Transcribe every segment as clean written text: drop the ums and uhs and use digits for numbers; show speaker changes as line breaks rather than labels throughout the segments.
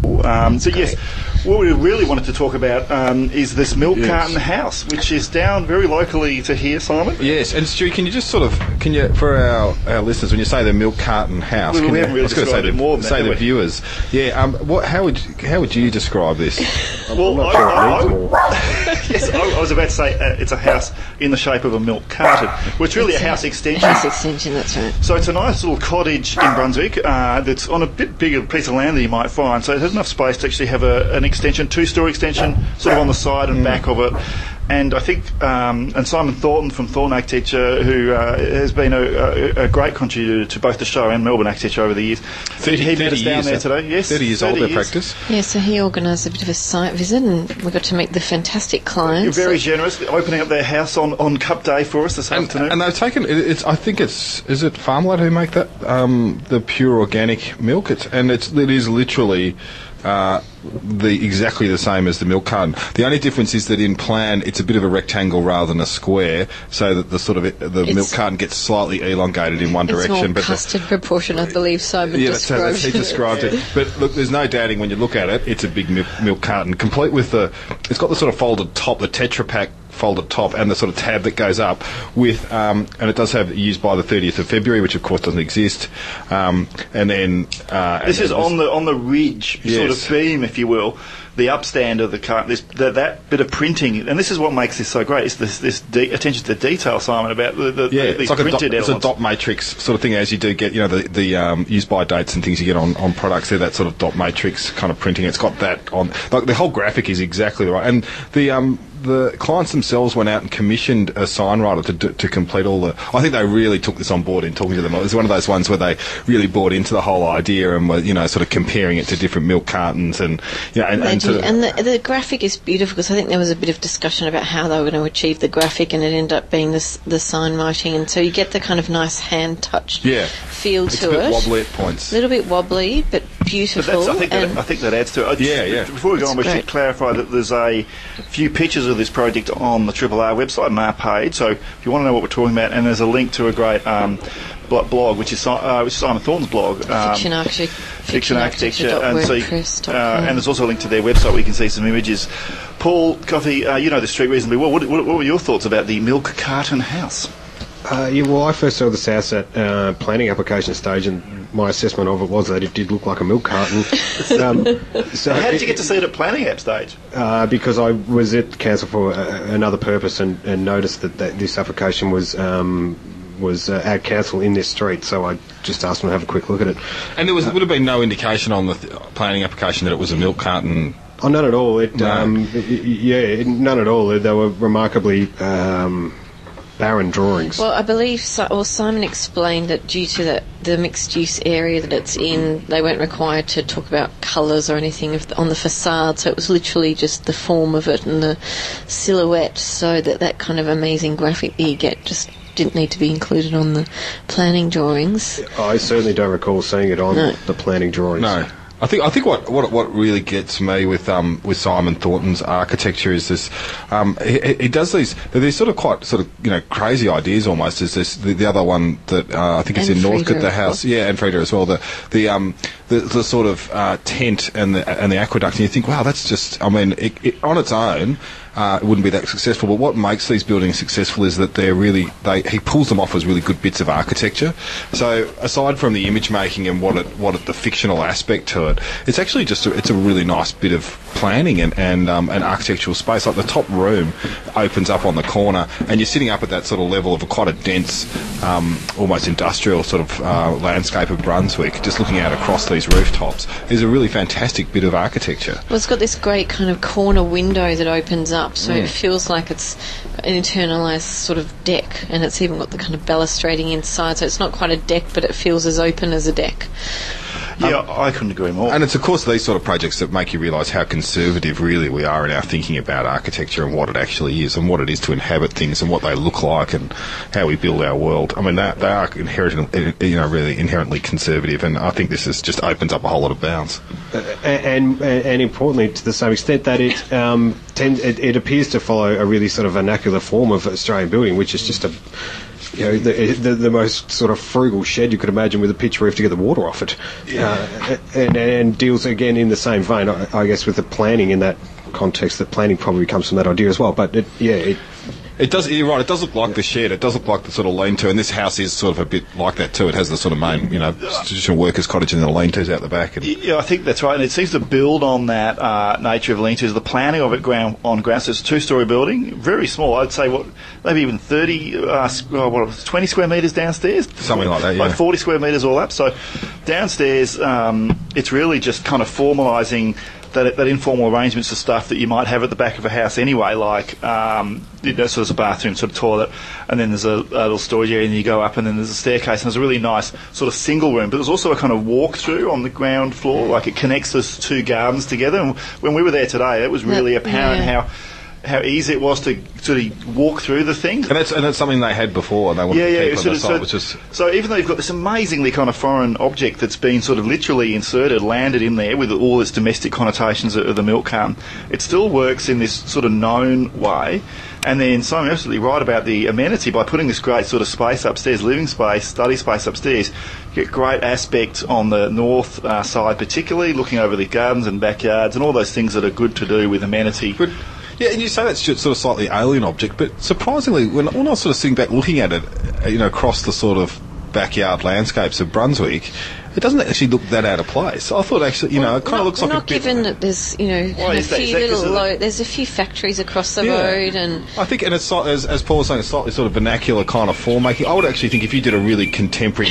So yes, what we really wanted to talk about is this Milk Carton house, which is down very locally to here, Simon.
Yes, and Stu, can you just for our listeners, when you say the Milk Carton house,
we haven't really described it more than that,
the viewers, how would you describe this?
Well, yes, I was about to say it's a house in the shape of a milk carton. Well, it's really a house extension.
House extension, that's right.
So it's a nice little cottage in Brunswick that's on a bit bigger piece of land than you might find. So it has enough space to actually have an extension, two-story extension, sort of on the side and back of it. And I think, and Simon Thornton from Thornton Architects, who has been a great contributor to both the show and Melbourne Architecture over the years.
30
years
down
there today. Yes,
30 years old, their practice.
Yeah, so he organised a bit of a site visit, and we got to meet the fantastic clients.
You're very generous, opening up their house on Cup Day for us this afternoon.
And they've taken, I think is it Farmlad who make that, the pure organic milk? It is literally exactly the same as the milk carton. The only difference is that in plan it's a bit of a rectangle rather than a square, so that the milk carton gets slightly elongated in one direction.
It's more custard proportion, I believe Simon described.
That's he described it. But look, there's no doubting when you look at it, it's a big milk carton, complete with it's got the sort of folded top, the Tetra Pak folded top, and the sort of tab that goes up with, and it does have used by the 30th of February, which of course doesn't exist. And then
this is on the ridge, sort of beam, if you will, the upstand of the carton. That bit of printing, and this is what makes this so great. It's this attention to detail, Simon, about the
it's like
printed elements.
It's a dot matrix sort of thing, as you do get, the use by dates and things you get on products. They're that sort of dot matrix kind of printing. It's got that on. Like the whole graphic is exactly right, and the clients themselves went out and commissioned a sign writer to complete all the. I think they really took this on board in talking to them. It was one of those ones where they really bought into the whole idea and were, sort of comparing it to different milk cartons and
the graphic is beautiful, because I think there was a bit of discussion about how they were going to achieve the graphic, and it ended up being the sign writing, and so you get the kind of nice hand touched feel to it.
It's a bit wobbly at points.
A little bit wobbly, but beautiful.
But I think that adds to it. Before we go on, we should clarify that there's a few pictures of this project on the Triple R website and our page. So if you want to know what we're talking about, and there's a link to a great blog, which is Simon Thornton's blog, Fiction Architecture, and and there's also a link to their website where you can see some images. Paul Coffey, you know the street reasonably well. What were your thoughts about the Milk Carton house?
Well, I first saw this house at planning application stage, and my assessment of it was that it did look like a milk carton.
So how did you get to see it at planning app stage?
Because I was at council for another purpose and noticed that this application was at council in this street, so I just asked them to have a quick look at it.
And there would have been no indication on the planning application that it was a milk carton?
Oh, none at all. None at all. They were remarkably barren drawings.
Well, I believe Simon explained that due to the mixed-use area that it's in, they weren't required to talk about colours or anything on the facade, so it was literally just the form of it and the silhouette, so that kind of amazing graphic that you get just didn't need to be included on the planning drawings.
I certainly don't recall seeing it on the planning drawings.
No. I think what really gets me with Simon Thornton's architecture is this. He does these sort of crazy ideas almost. Is this the other one that I think is in Northcote, the house, and Freda as well. The sort of tent and the aqueduct, and you think, wow, that's just. I mean, it on its own. It wouldn't be that successful, but what makes these buildings successful is that he pulls them off as really good bits of architecture. So aside from the image making and the fictional aspect to it, it's actually it's a really nice bit of planning and an architectural space. Like the top room opens up on the corner, and you're sitting up at that sort of level of quite a dense, almost industrial sort of landscape of Brunswick, just looking out across these rooftops. Is a really fantastic bit of architecture.
Well, it's got this great kind of corner window that opens up, so it feels like it's an internalised sort of deck, and it's even got the kind of balustrading inside, so it's not quite a deck, but it feels as open as a deck.
Yeah, I couldn't agree more.
And it's, of course, these sort of projects that make you realise how conservative really we are in our thinking about architecture and what it actually is and what it is to inhabit things and what they look like and how we build our world. I mean, they are really inherently conservative, and I think this just opens up a whole lot of bounds.
And importantly, to the same extent that it appears to follow a really sort of vernacular form of Australian building, which is just the most sort of frugal shed you could imagine with a pitch roof to get the water off it. And deals again in the same vein, I guess, with the planning in that context. That planning probably comes from that idea as well. But
it does. You're right. It does look like the shed. It does look like the sort of lean-to, and this house is sort of a bit like that too. It has the sort of main, traditional workers' cottage and the lean-tos out the back.
Yeah, I think that's right, and it seems to build on that nature of lean-tos. The planning of it on ground, so it's a two-storey building, very small. I'd say maybe even 20 square metres downstairs,
something like that. Yeah,
like 40 square metres all up. So downstairs, it's really just kind of formalising that informal arrangements of stuff that you might have at the back of a house anyway, like sort of a bathroom, sort of toilet, and then there's a little storage area, and you go up, and then there's a staircase, and there's a really nice sort of single room. But there's also a kind of walk-through on the ground floor, like it connects those two gardens together. And when we were there today, it was really apparent how easy it was to sort of walk through the thing.
And that's something they had before, and they wanted to keep on the site.
So even though you've got this amazingly kind of foreign object that's been sort of literally inserted, landed in there with all its domestic connotations of the milk carton, it still works in this sort of known way. And then Simon, absolutely right about the amenity. By putting this great sort of space upstairs, living space, study space upstairs, you get great aspect on the north side, particularly looking over the gardens and backyards and all those things that are good to do with amenity.
Yeah, and you say that's just sort of slightly alien object, but surprisingly, when I was sort of sitting back looking at it, across the sort of backyard landscapes of Brunswick, it doesn't actually look that out of place. I thought actually, it kind of looks like a bit...
Not given that there's, there's a few factories across the road, and...
I think, and it's, as Paul was saying, it's slightly sort of vernacular kind of form making. I would actually think if you did a really contemporary,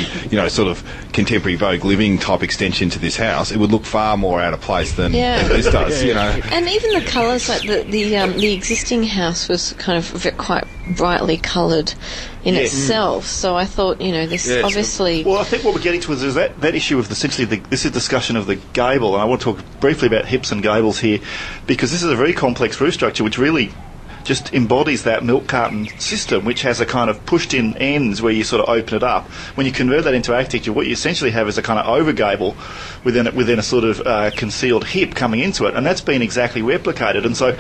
sort of contemporary Vogue living type extension to this house, it would look far more out of place than this does,
And even the colours, like the existing house was kind of quite brightly coloured in itself, so I thought, this obviously...
Well, I think what we're getting to is that issue of essentially this is discussion of the gable, and I want to talk briefly about hips and gables here, because this is a very complex roof structure which really just embodies that milk carton system, which has a kind of pushed-in ends where you sort of open it up. When you convert that into architecture, what you essentially have is a kind of over-gable within a sort of concealed hip coming into it, and that's been exactly replicated, and so...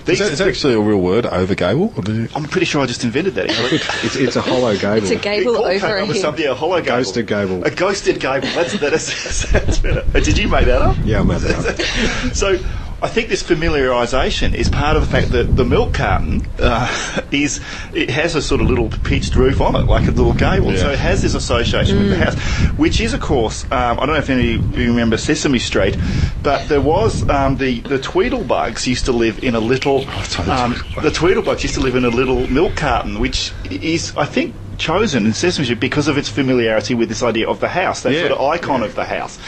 Is that actually a real word, over gable?
I'm pretty sure I just invented that.
It's a hollow gable.
It's a gable over a hip.
A hollow gable.
Ghosted gable.
A ghosted gable. That's better. Did you make that up?
Yeah, I made that up.
So I think this familiarisation is part of the fact that the milk carton it has a sort of little pitched roof on it, like a little gable. Yeah. So it has this association with the house, which is, of course, I don't know if any of you remember Sesame Street, but there was the Tweedlebugs used to live in a little. The Tweedlebugs used to live in a little milk carton, which is, I think, chosen in Sesame Street because of its familiarity with this idea of the house, that sort of icon of the house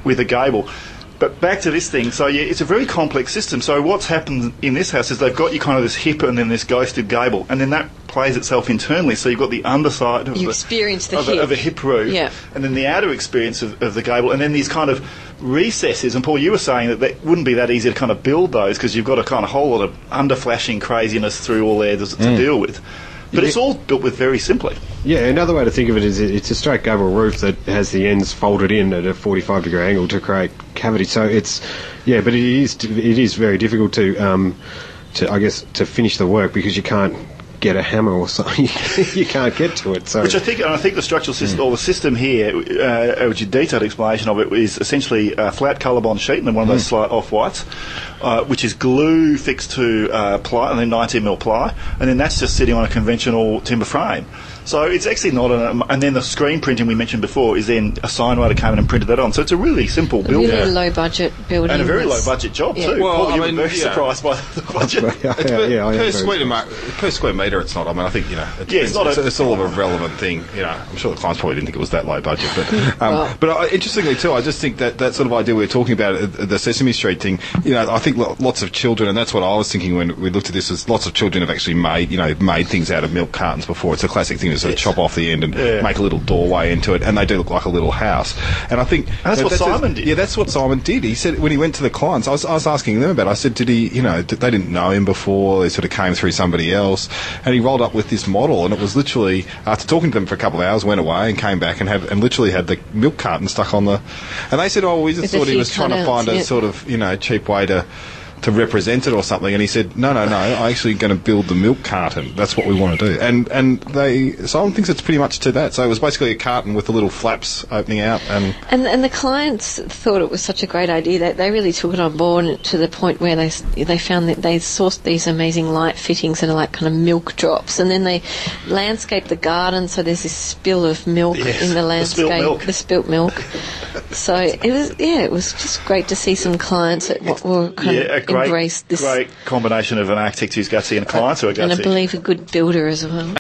with a gable. But back to this thing, so it's a very complex system. So what's happened in this house is they've got you kind of this hip and then this ghosted gable, and then that plays itself internally. So you've got the underside of a hip roof, and then the outer experience of the gable, and then these kind of recesses. And Paul, you were saying that wouldn't be that easy to kind of build those because you've got a kind of whole lot of underflashing craziness through all there to deal with. But it's all built with very simply. Yeah,
another way to think of it is it's a straight gable roof that has the ends folded in at a 45-degree angle to create cavity. So but it is very difficult to finish the work because you can't get a hammer or something. You can't get to it. So
I think the structural system, or the system here, which a detailed explanation of it, is essentially a flat colour-bond sheet and then one of those slight off-whites, which is glue fixed to ply, and then 19mm ply, and then that's just sitting on a conventional timber frame. So it's actually not and then the screen printing we mentioned before is then a sign-writer came in and printed that on. So it's a really simple build.
Really low-budget building.
And a very low-budget job too. Well, Paul, you were very surprised by the budget.
Per square metre it's not. I mean, I think, it's all of a relevant thing. I'm sure the clients probably didn't think it was that low budget. But interestingly too, I just think that sort of idea we were talking about, the Sesame Street thing, I think lots of children, and that's what I was thinking when we looked at this, is lots of children have actually made things out of milk cartons before. It's a classic thing to sort of chop off the end and make a little doorway into it, and they do look like a little house. And I think
that's what Simon did.
Yeah, that's what Simon did. He said when he went to the clients, I was asking them about it. I said, did he, they didn't know him before, they sort of came through somebody else, and he rolled up with this model, and it was literally, after talking to them for a couple of hours, went away and came back and literally had the milk carton stuck on the, and they said, we just thought he was trying to find a sort of, cheap way to to represent it or something, and he said, no, I'm actually going to build the milk carton. That's what we want to do. And Simon thinks it's pretty much to that. So it was basically a carton with the little flaps opening out.
And the clients thought it was such a great idea that they really took it on board to the point where they found that they sourced these amazing light fittings that are like kind of milk drops, and then they landscaped the garden so there's this spill of milk in the landscape, the spilt milk. So it was just great to see some clients that were kind of embraced this.
Great combination of an architect who's gutsy and clients who are gutsy.
And I believe a good builder as well.